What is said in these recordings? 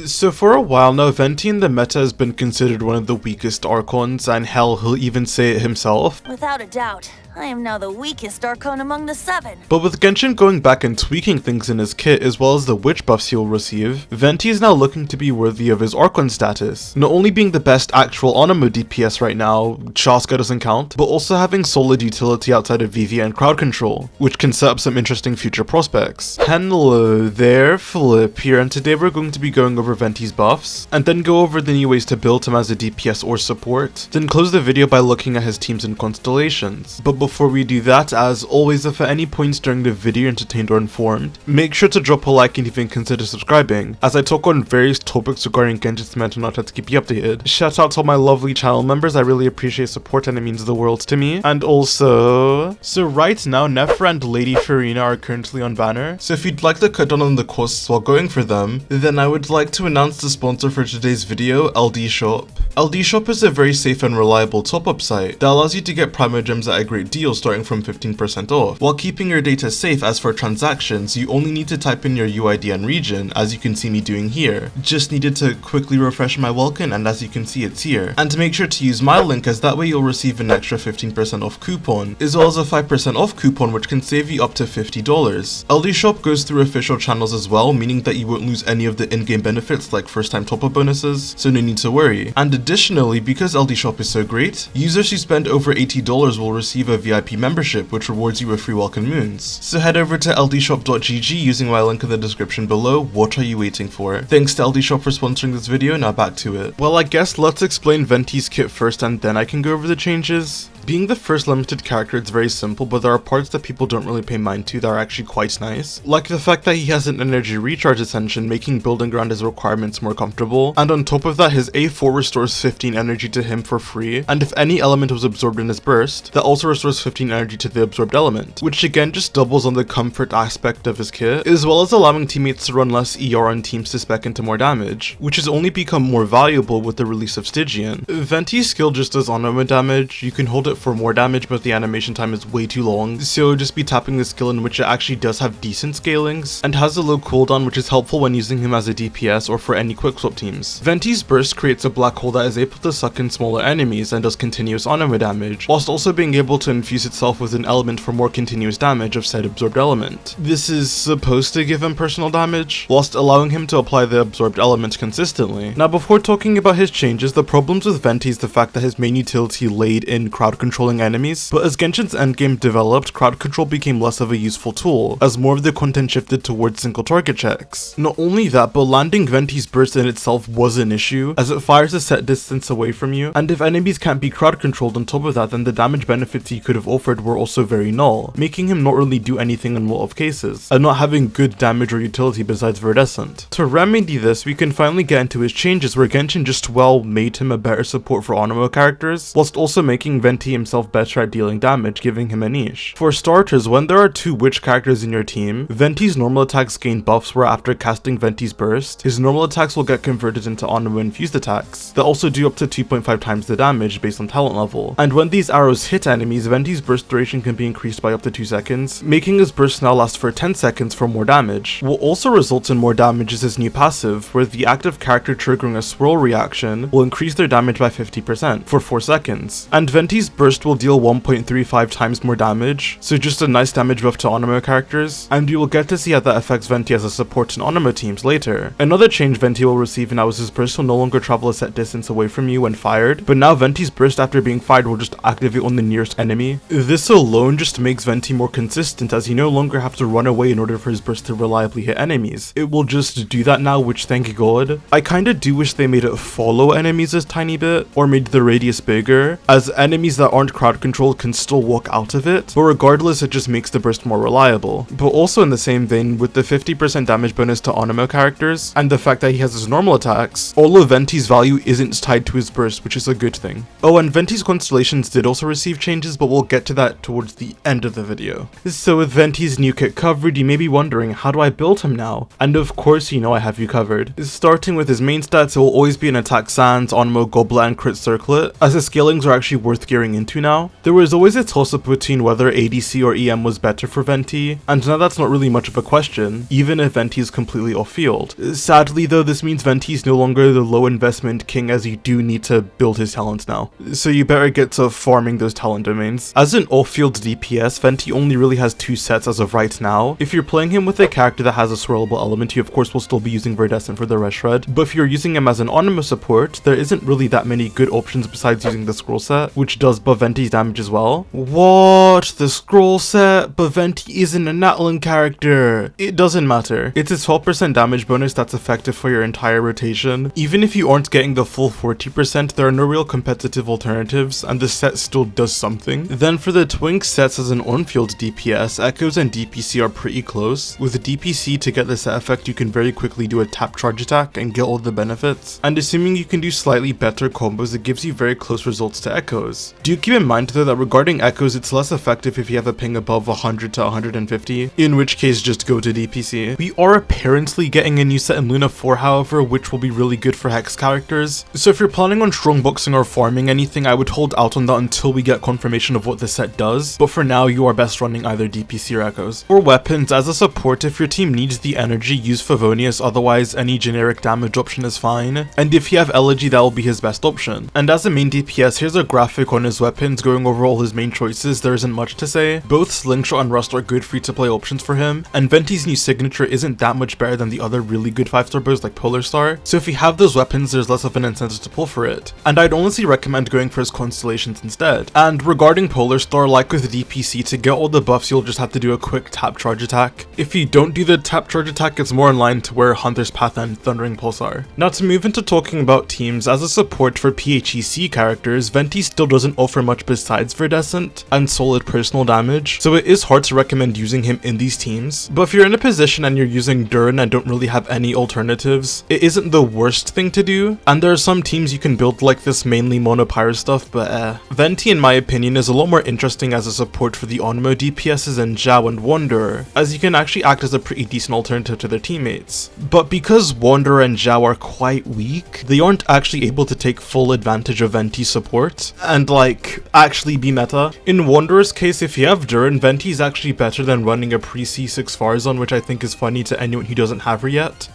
So for a while now, Venti in the meta has been considered one of the weakest Archons, and hell, he'll even say it himself. Without a doubt, I am now the weakest Archon among the 7. But with Genshin going back and tweaking things in his kit as well as the witch buffs he will receive, Venti is now looking to be worthy of his Archon status. Not only being the best actual Onoma DPS right now, Shaska doesn't count, but also having solid utility outside of VV and crowd control, which can set up some interesting future prospects. Hello there, Flip here, and today we're going to be going over Venti's buffs, and then go over the new ways to build him as a DPS or support, then close the video by looking at his teams and constellations. But before we do that, as always, if at any points during the video you're entertained or informed, make sure to drop a like and even consider subscribing, as I talk on various topics regarding Genshin's mental not to keep you updated. Shout out to all my lovely channel members, I really appreciate support and it means the world to me. And also, so right now Nephra and Lady Farina are currently on banner, so if you'd like to cut down on the costs while going for them, then I would like to announce the sponsor for today's video, LD Shop. LD Shop is a very safe and reliable top-up site that allows you to get Primo Gems at a great deal starting from 15% off, while keeping your data safe. As for transactions, you only need to type in your UID and region, as you can see me doing here. Just needed to quickly refresh my welkin, and as you can see, it's here. And make sure to use my link, as that way you'll receive an extra 15% off coupon, as well as a 5% off coupon which can save you up to $50. LD Shop goes through official channels as well, meaning that you won't lose any of the in-game benefits like first time top-up bonuses, so no need to worry. And additionally, because LD Shop is so great, users who spend over $80 will receive a VIP membership which rewards you with free welcome moons. So head over to ldshop.gg using my link in the description below. What are you waiting for? Thanks to LD Shop for sponsoring this video, now back to it. Well, I guess let's explain Venti's kit first and then I can go over the changes. Being the first limited character, it's very simple, but there are parts that people don't really pay mind to that are actually quite nice. Like the fact that he has an energy recharge ascension, making building around his requirements more comfortable, and on top of that, his A4 restores 15 energy to him for free, and if any element was absorbed in his burst, that also restores 15 energy to the absorbed element, which again just doubles on the comfort aspect of his kit, as well as allowing teammates to run less ER on teams to spec into more damage, which has only become more valuable with the release of Stygian. Venti's skill just does Onoma damage. You can hold it for more damage, but the animation time is way too long, so just be tapping the skill, in which it actually does have decent scalings, and has a low cooldown which is helpful when using him as a DPS or for any quick swap teams. Venti's burst creates a black hole that is able to suck in smaller enemies and does continuous Onoma damage, whilst also being able to infuse itself with an element for more continuous damage of said absorbed element. This is supposed to give him personal damage, whilst allowing him to apply the absorbed element consistently. Now before talking about his changes, the problems with Venti is the fact that his main utility laid in crowd controlling enemies, but as Genshin's endgame developed, crowd control became less of a useful tool, as more of the content shifted towards single target checks. Not only that, but landing Venti's burst in itself was an issue, as it fires a set distance away from you, and if enemies can't be crowd controlled on top of that, then the damage benefits he could have offered were also very null, making him not really do anything in a lot of cases, and not having good damage or utility besides Viridescent. To remedy this, we can finally get into his changes, where Genshin just made him a better support for Onoma characters, whilst also making Venti himself better at dealing damage, giving him a niche. For starters, when there are two witch characters in your team, Venti's normal attacks gain buffs where after casting Venti's burst, his normal attacks will get converted into Onoma infused attacks that also do up to 2.5 times the damage based on talent level. And when these arrows hit enemies, Venti's burst duration can be increased by up to 2 seconds, making his burst now last for 10 seconds for more damage. What also results in more damage is his new passive, where the active character triggering a swirl reaction will increase their damage by 50% for 4 seconds. And Venti's burst will deal 1.35 times more damage, so just a nice damage buff to Onoma characters, and you will get to see how that affects Venti as a support in Onoma teams later. Another change Venti will receive now is his burst will no longer travel a set distance away from you when fired, but now Venti's burst after being fired will just activate on the nearest enemy. This alone just makes Venti more consistent, as he no longer have to run away in order for his burst to reliably hit enemies. It will just do that now, which thank god. I kinda do wish they made it follow enemies a tiny bit, or made the radius bigger, as enemies that aren't crowd controlled can still walk out of it, but regardless it just makes the burst more reliable. But also in the same vein, with the 50% damage bonus to Onoma characters, and the fact that he has his normal attacks, all of Venti's value isn't tied to his burst, which is a good thing. Oh, and Venti's constellations did also receive changes, but we'll get to that towards the end of the video. So with Venti's new kit covered, you may be wondering, how do I build him now? And of course you know I have you covered. Starting with his main stats, it will always be an attack sans, Onoma, goblet, and crit circlet, as his scalings are actually worth gearing into now. There was always a toss-up between whether ADC or EM was better for Venti, and now that's not really much of a question, even if Venti is completely off-field. Sadly though, this means Venti is no longer the low investment king, as you do need to build his talents now. So you better get to farming those talent domains. As an off-field DPS, Venti only really has 2 sets as of right now. If you're playing him with a character that has a swirlable element, you of course will still be using Verdescent for the red shred, but if you're using him as an Onoma support, there isn't really that many good options besides using the scroll set, which does buff Venti's damage as well. What? The scroll set? But Venti isn't a Natlan character. It doesn't matter. It's a 12% damage bonus that's effective for your entire rotation. Even if you aren't getting the full 40%, there are no real competitive alternatives, and the set still does something. Then for the Twink sets as an on-field DPS, Echoes and DPC are pretty close. With DPC, to get the set effect, you can very quickly do a tap charge attack and get all the benefits. And assuming you can do slightly better combos, it gives you very close results to Echoes. Do keep in mind though that regarding Echoes, it's less effective if you have a ping above 100 to 150, in which case just go to DPC. We are apparently getting a new set in Luna 4 however, which will be really good for Hex characters. So if you're planning on strong boxing or farming anything, I would hold out on that until we get confirmation of what the set does, but for now you are best running either DPC or Echoes. For weapons, as a support, if your team needs the energy, use Favonius, otherwise any generic damage option is fine, and if you have Elegy, that will be his best option. And as a main DPS, here's a graphic on his weapons going over all his main choices. There isn't much to say. Both Slingshot and Rust are good free-to-play options for him, and Venti's new signature isn't that much better than the other really good 5-star bows like Polar Star, so if you have those weapons, there's less of an incentive to pull for it. And I'd honestly recommend going for his Constellations instead. And regarding Polar Star, like with DPC, to get all the buffs, you'll just have to do a quick tap charge attack. If you don't do the tap charge attack, it's more in line to where Hunter's Path and Thundering Pulse are. Now to move into talking about teams, as a support for PHEC characters, Venti still doesn't offer much besides Verdescent and solid personal damage, so it is hard to recommend using him in these teams. But if you're in a position and you're using Durin and don't really have any alternatives, it isn't the worst thing to do, and there are some teams you can build like this mainly mono pyro stuff, but Venti in my opinion is a lot more interesting as a support for the Onmo DPSs and Zhao and Wanderer, as you can actually act as a pretty decent alternative to their teammates. But because Wanderer and Zhao are quite weak, they aren't actually able to take full advantage of Venti's support and like actually be meta. In Wanderer's case, if you have Durin, Venti is actually better than running a pre-C6 Farzon, which I think is funny to anyone who doesn't have her yet.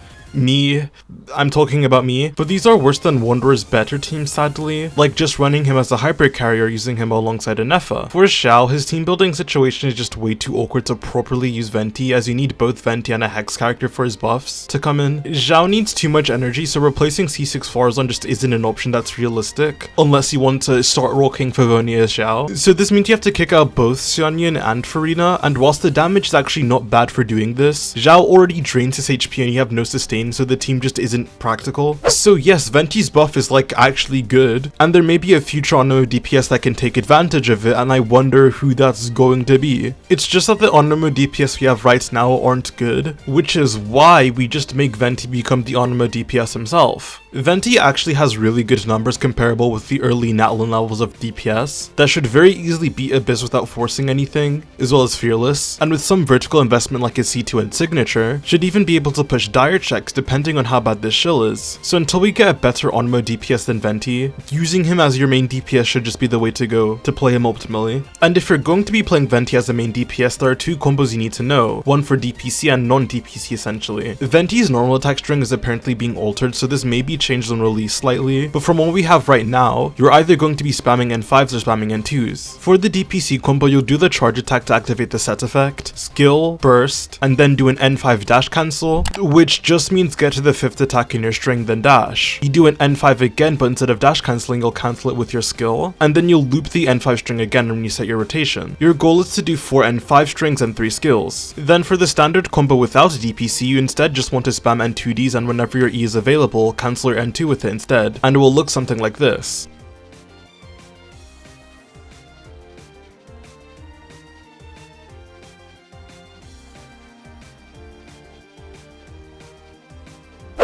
I'm talking about me, but these are worse than Wanderer's better team sadly, like just running him as a hyper carrier using him alongside a Nepha. For Xiao, his team building situation is just way too awkward to properly use Venti, as you need both Venti and a Hex character for his buffs to come in. Xiao needs too much energy, so replacing C6 Farzon just isn't an option that's realistic, unless you want to start rocking Favonia as Xiao. So this means you have to kick out both Xianyan and Farina, and whilst the damage is actually not bad for doing this, Xiao already drains his HP and you have no sustain, so the team just isn't practical. So yes, Venti's buff is like actually good, and there may be a future Onoma DPS that can take advantage of it, and I wonder who that's going to be. It's just that the Onoma DPS we have right now aren't good, which is why we just make Venti become the Onoma DPS himself. Venti actually has really good numbers comparable with the early Natlan levels of DPS that should very easily beat Abyss without forcing anything, as well as Fearless, and with some vertical investment like his C2 and Signature, should even be able to push dire checks depending on how bad this shill is. So until we get a better Onmo DPS than Venti, using him as your main DPS should just be the way to go to play him optimally. And if you're going to be playing Venti as a main DPS, there are 2 combos you need to know, one for DPC and non-DPC essentially. Venti's normal attack string is apparently being altered, so this may be changed on release slightly, but from what we have right now, you're either going to be spamming N5s or spamming N2s. For the DPC combo, you'll do the charge attack to activate the set effect, skill, burst, and then do an N5 dash cancel, which just means get to the 5th attack in your string, then dash. You do an N5 again, but instead of dash cancelling, you'll cancel it with your skill, and then you'll loop the N5 string again when you set your rotation. Your goal is to do 4 N5 strings and 3 skills. Then for the standard combo without DPC, you instead just want to spam N2Ds, and whenever your E is available, cancel your N2 with it instead, and it will look something like this.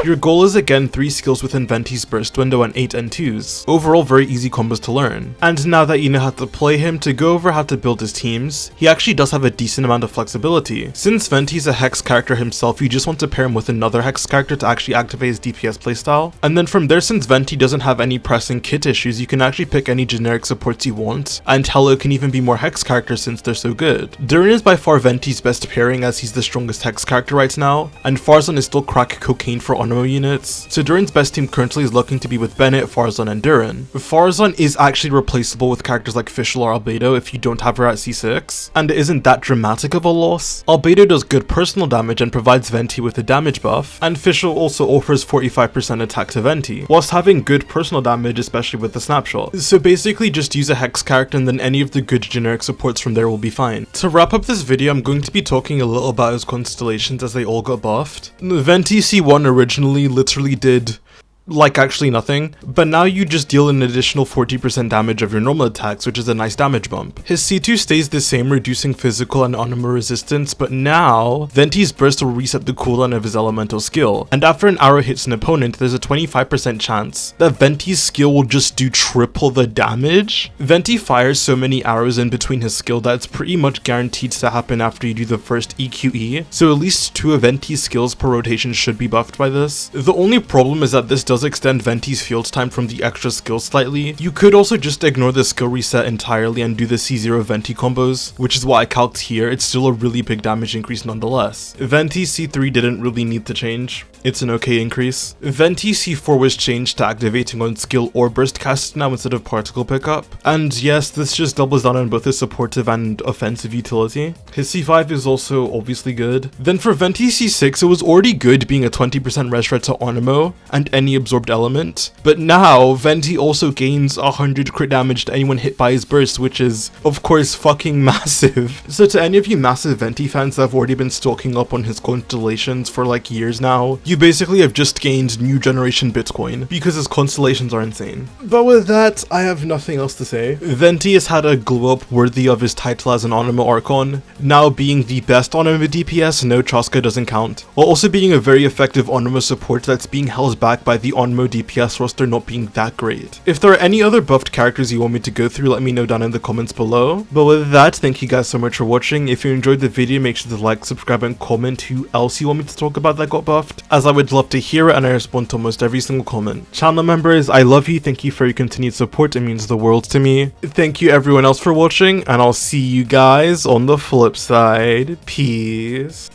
Your goal is again 3 skills within Venti's burst window and 8 N2s. Overall very easy combos to learn. And now that you know how to play him, to go over how to build his teams, he actually does have a decent amount of flexibility. Since Venti's a Hex character himself, you just want to pair him with another Hex character to actually activate his DPS playstyle. And then from there, since Venti doesn't have any pressing kit issues, you can actually pick any generic supports you want, and Hello can even be more Hex characters since they're so good. Durin is by far Venti's best pairing as he's the strongest Hex character right now, and Farzan is still crack cocaine for Onimo units. So Durin's best team currently is looking to be with Bennett, Farzan, and Durin. Farzan is actually replaceable with characters like Fischl or Albedo if you don't have her at C6, and it isn't that dramatic of a loss. Albedo does good personal damage and provides Venti with a damage buff, and Fischl also offers 45% attack to Venti, whilst having good personal damage, especially with the snapshot. So basically just use a Hex character and then any of the good generic supports from there will be fine. To wrap up this video, I'm going to be talking a little about his constellations as they all got buffed. Venti C1 originally literally did like actually nothing, but now you just deal an additional 40% damage of your normal attacks, which is a nice damage bump. His C2 stays the same, reducing physical and Onimo resistance, but now Venti's burst will reset the cooldown of his elemental skill, and after an arrow hits an opponent, there's a 25% chance that Venti's skill will just do triple the damage. Venti fires so many arrows in between his skill that it's pretty much guaranteed to happen after you do the first EQE, so at least 2 of Venti's skills per rotation should be buffed by this. The only problem is that this does extend Venti's field time from the extra skill slightly. You could also just ignore the skill reset entirely and do the C0 Venti combos, which is what I calced here. It's still a really big damage increase nonetheless. Venti C3 didn't really need to change. It's an okay increase. Venti C4 was changed to activating on skill or burst cast now instead of particle pickup. And yes, this just doubles down on both his supportive and offensive utility. His C5 is also obviously good. Then for Venti C6, it was already good being a 20% res threat to Onimo and any absorbed element, but now Venti also gains 100 crit damage to anyone hit by his burst, which is of course fucking massive. So to any of you massive Venti fans that have already been stocking up on his constellations for like years now, you basically have just gained new generation Bitcoin because his constellations are insane. But with that, I have nothing else to say. Venti has had a glow up worthy of his title as an Onimo Archon, now being the best Onimo DPS, no Chaska doesn't count, while also being a very effective Onimo support that's being held back by the Onimo DPS roster not being that great. If there are any other buffed characters you want me to go through, let me know down in the comments below. But with that, thank you guys so much for watching. If you enjoyed the video, make sure to like, subscribe, and comment who else you want me to talk about that got buffed, as I would love to hear it and I respond to almost every single comment. Channel members, I love you, thank you for your continued support, it means the world to me. Thank you everyone else for watching, and I'll see you guys on the flip side. Peace.